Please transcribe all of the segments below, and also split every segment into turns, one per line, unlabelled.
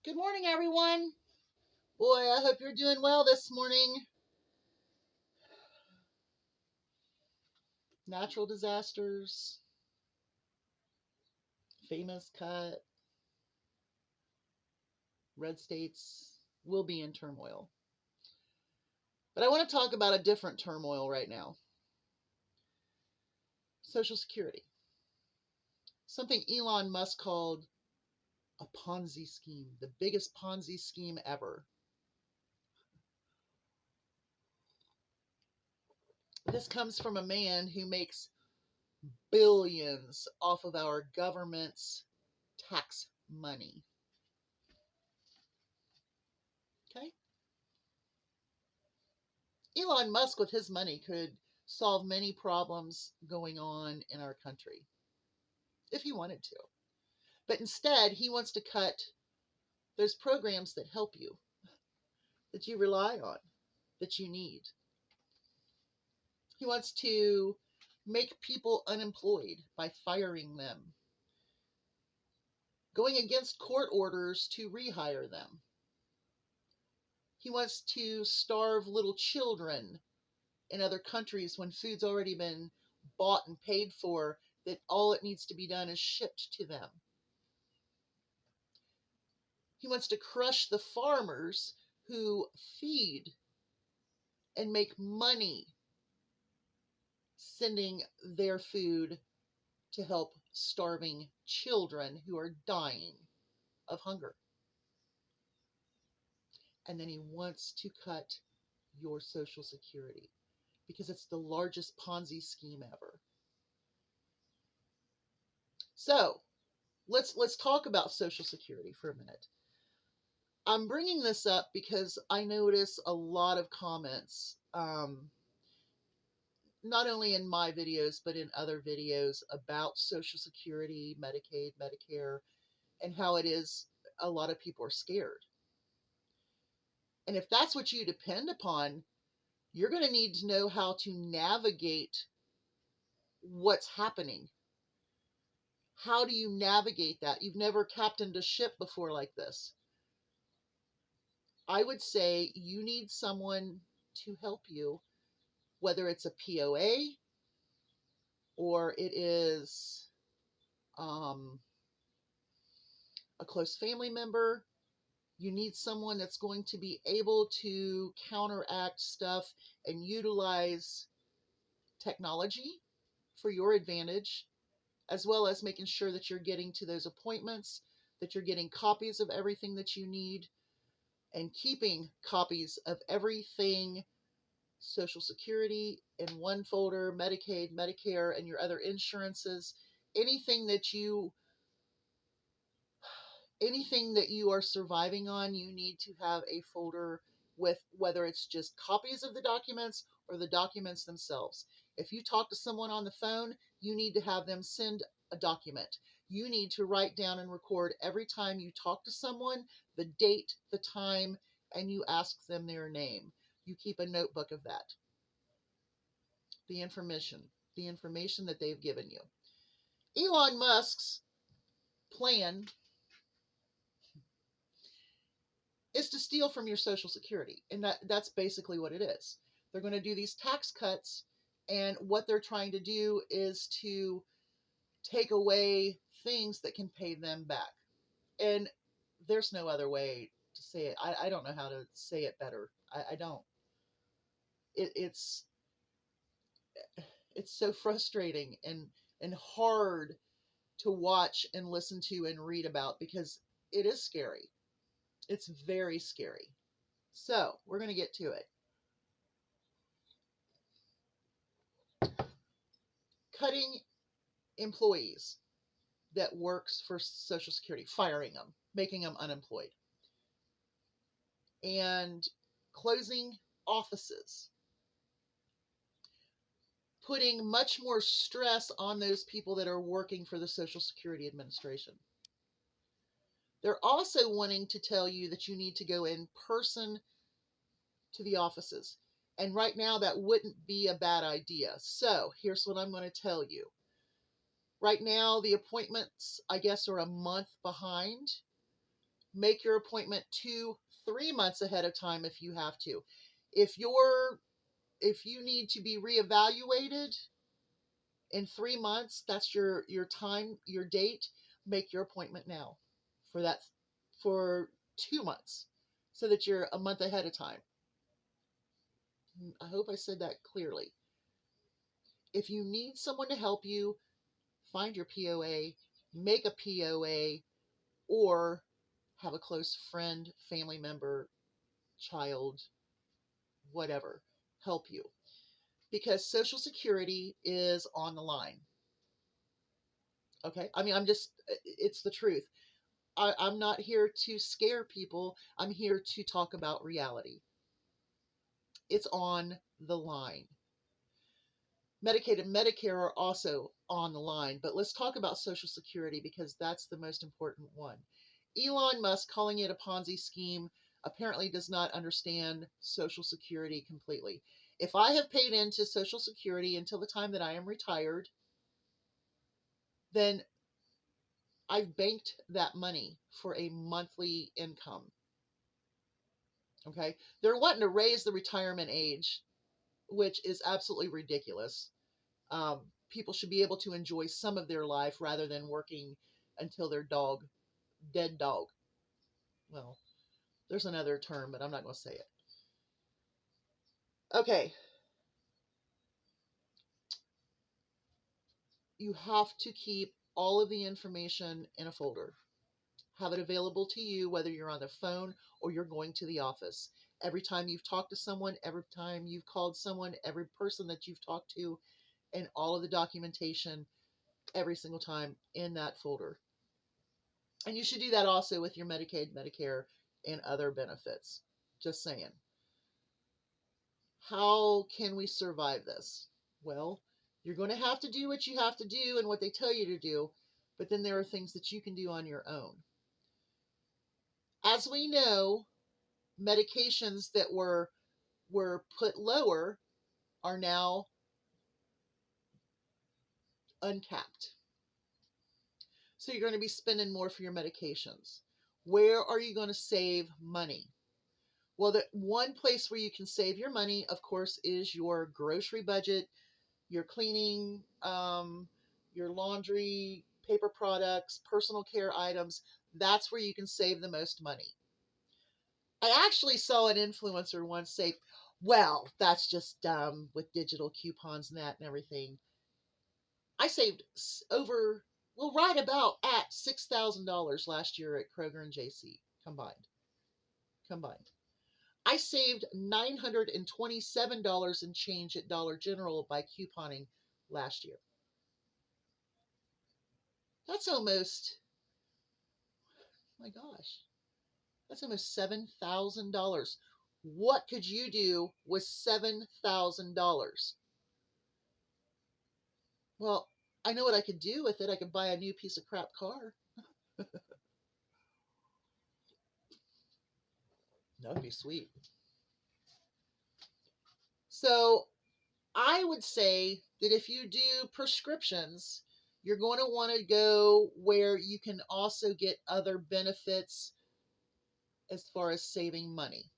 Good morning, everyone. Boy, I hope you're doing well this morning. Natural disasters, famous cut, red states will be in turmoil. But I want to talk about a different turmoil right now. Social Security. Something Elon Musk called a ponzi scheme, the biggest ponzi scheme ever. This comes from a man who makes billions off of our government's tax money. Okay? Elon Musk, with his money, could solve many problems going on in our country if he wanted to. But instead, he wants to cut those programs that help you, that you rely on, that you need. He wants to make people unemployed by firing them, going against court orders to rehire them. He wants to starve little children in other countries when food's already been bought and paid for, that all it needs to be done is shipped to them. He wants to crush the farmers who feed and make money sending their food to help starving children who are dying of hunger. And then he wants to cut your Social Security because it's the largest Ponzi scheme ever. So let's talk about Social Security for a minute. I'm bringing this up because I notice a lot of comments, not only in my videos, but in other videos about Social Security, Medicaid, Medicare, and how it is a lot of people are scared. And if that's what you depend upon, you're going to need to know how to navigate what's happening. How do you navigate that? You've never captained a ship before like this. I would say you need someone to help you, whether it's a POA or it is a close family member. You need someone that's going to be able to counteract stuff and utilize technology for your advantage, as well as making sure that you're getting to those appointments, that you're getting copies of everything that you need, and keeping copies of everything Social Security in one folder, Medicaid, Medicare, and your other insurances. Anything that you anything that you are surviving on, you need to have a folder with, whether it's just copies of the documents or the documents themselves. If you talk to someone on the phone, you need to have them send a document. You need to write down and record every time you talk to someone, the date, the time, and you ask them their name. You keep a notebook of that. The information that they've given you. Elon Musk's plan is to steal from your Social Security. And that's basically what it is. They're going to do these tax cuts, and what they're trying to do is to take away things that can pay them back. And there's no other way to say it. I don't know how to say it better. I don't. It's so frustrating and hard to watch and listen to and read about because it is scary. It's very scary. So we're going to get to it. Cutting employees that works for Social Security, firing them, making them unemployed, and closing offices, putting much more stress on those people that are working for the Social Security Administration. They're also wanting to tell you that you need to go in person to the offices. And right now, that wouldn't be a bad idea. So here's what I'm going to tell you. Right now, the appointments, I guess, are a month behind. Make your appointment 2-3 months ahead of time if you have to. If you need to be reevaluated in 3 months, that's your time, your date. Make your appointment now for that, for 2 months, so that you're a month ahead of time. I hope I said that clearly. If you need someone to help you, find your POA, make a POA, or have a close friend, family member, child, whatever, help you. Because Social Security is on the line. Okay? I mean, it's the truth. I'm not here to scare people. I'm here to talk about reality. It's on the line. Medicaid and Medicare are also on the line, but let's talk about Social Security because that's the most important one. Elon Musk, calling it a Ponzi scheme, apparently does not understand Social Security completely. If I have paid into Social Security until the time that I am retired, then I've banked that money for a monthly income. Okay? They're wanting to raise the retirement age, which is absolutely ridiculous. People should be able to enjoy some of their life rather than working until their dead dog. Well, there's another term, but I'm not going to say it. Okay. You have to keep all of the information in a folder. Have it available to you, whether you're on the phone or you're going to the office. Every time you've talked to someone, every time you've called someone, every person that you've talked to, and all of the documentation every single time in that folder. And you should do that also with your Medicaid, Medicare, and other benefits. Just saying. How can we survive this? Well, you're going to have to do what you have to do and what they tell you to do, but then there are things that you can do on your own. As we know, medications that were put lower are now uncapped. So you're going to be spending more for your medications. Where are you going to save money? Well, the one place where you can save your money, of course, is your grocery budget, your cleaning, your laundry, paper products, personal care items. That's where you can save the most money. I actually saw an influencer once say, well, that's just dumb with digital coupons and that and everything. I saved over, well, right about at $6,000 last year at Kroger and JC combined. Combined. I saved $927 in change at Dollar General by couponing last year. That's almost, my gosh, that's almost $7,000. What could you do with $7,000? Well, I know what I could do with it. I could buy a new piece of crap car. That would be sweet. So I would say that if you do prescriptions, you're going to want to go where you can also get other benefits as far as saving money.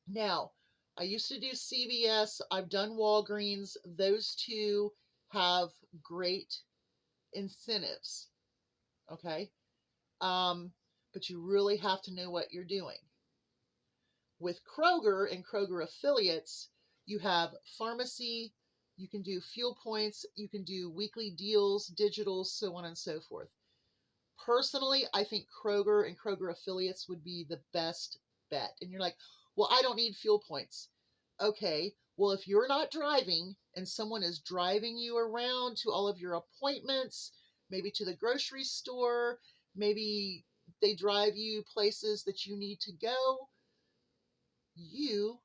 Now, I used to do CVS, I've done Walgreens. Those two have great incentives, okay? But you really have to know what you're doing. With Kroger and Kroger affiliates, you have pharmacy, you can do fuel points, you can do weekly deals, digital, so on and so forth. Personally, I think Kroger and Kroger affiliates would be the best bet. And you're like, well, I don't need fuel points. Okay, well, if you're not driving and someone is driving you around to all of your appointments, maybe to the grocery store, maybe they drive you places that you need to go, you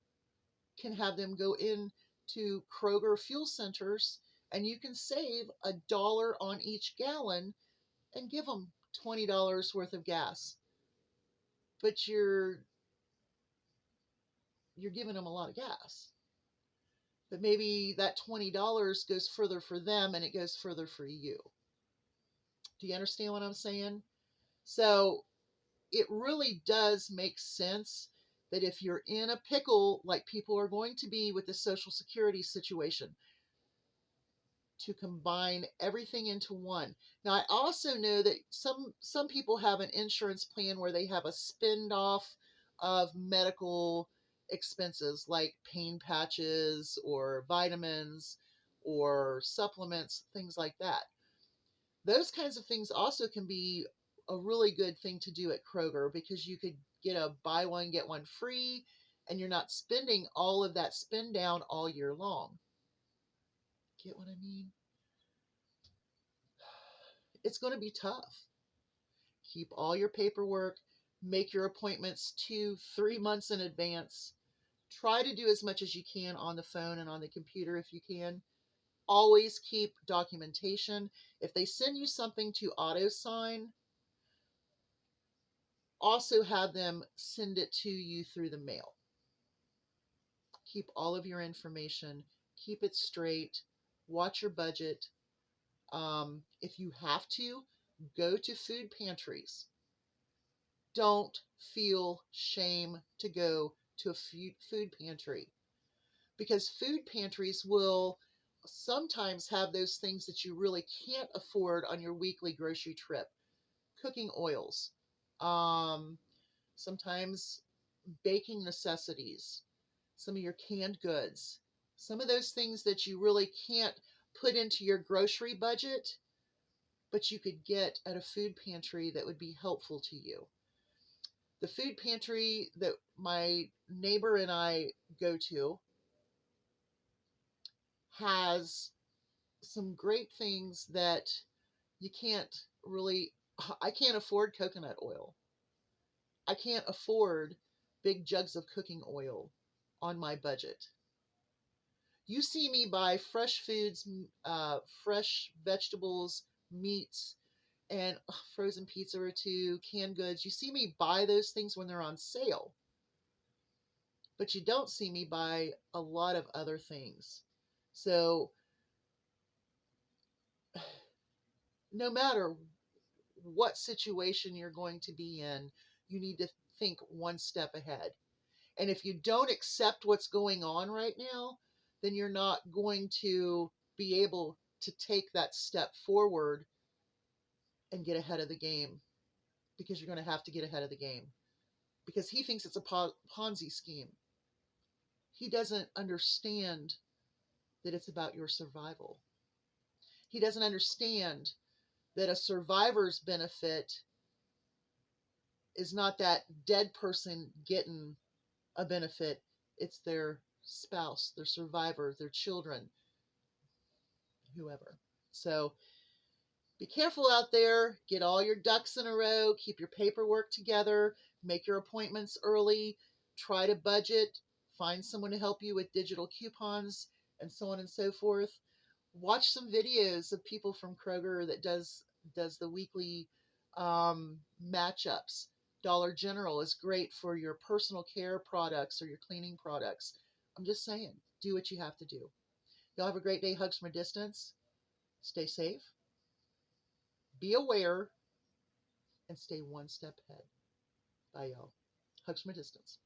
can have them go in to Kroger fuel centers and you can save $1 on each gallon and give them $20 worth of gas. But you're giving them a lot of gas. But maybe that $20 goes further for them and it goes further for you. Do you understand what I'm saying? So it really does make sense that if you're in a pickle, like people are going to be with the Social Security situation, to combine everything into one. Now, I also know that some people have an insurance plan where they have a spend off of medical expenses like pain patches or vitamins or supplements, things like that. Those kinds of things also can be a really good thing to do at Kroger because you could get a buy one, get one free, and you're not spending all of that spend down all year long. Get what I mean? It's going to be tough. Keep all your paperwork, make your appointments 2, 3 months in advance. Try to do as much as you can on the phone and on the computer if you can. Always keep documentation. If they send you something to auto sign, also have them send it to you through the mail. Keep all of your information, keep it straight, watch your budget. If you have to, go to food pantries. Don't feel shame to go to a food pantry because food pantries will sometimes have those things that you really can't afford on your weekly grocery trip. Cooking oils, um, sometimes baking necessities, some of your canned goods, some of those things that you really can't put into your grocery budget, but you could get at a food pantry that would be helpful to you. The food pantry that my neighbor and I go to has some great things that you can't really. I can't afford coconut oil. I can't afford big jugs of cooking oil on my budget. You see me buy fresh foods, fresh vegetables, meats, and frozen pizza or two, canned goods. You see me buy those things when they're on sale, but you don't see me buy a lot of other things. So no matter what situation you're going to be in, you need to think one step ahead. And if you don't accept what's going on right now, then you're not going to be able to take that step forward and get ahead of the game because you're going to have to get ahead of the game because he thinks it's a Ponzi scheme. He doesn't understand that it's about your survival. He doesn't understand that a survivor's benefit is not that dead person getting a benefit, it's their spouse, their survivor, their children, whoever. So be careful out there. Get all your ducks in a row. Keep your paperwork together. Make your appointments early. Try to budget. Find someone to help you with digital coupons and so on and so forth. Watch some videos of people from Kroger that does the weekly matchups. Dollar General is great for your personal care products or your cleaning products. I'm just saying, do what you have to do. Y'all have a great day. Hugs from a distance. Stay safe. Be aware and stay one step ahead. Bye, y'all. Hugs from a distance.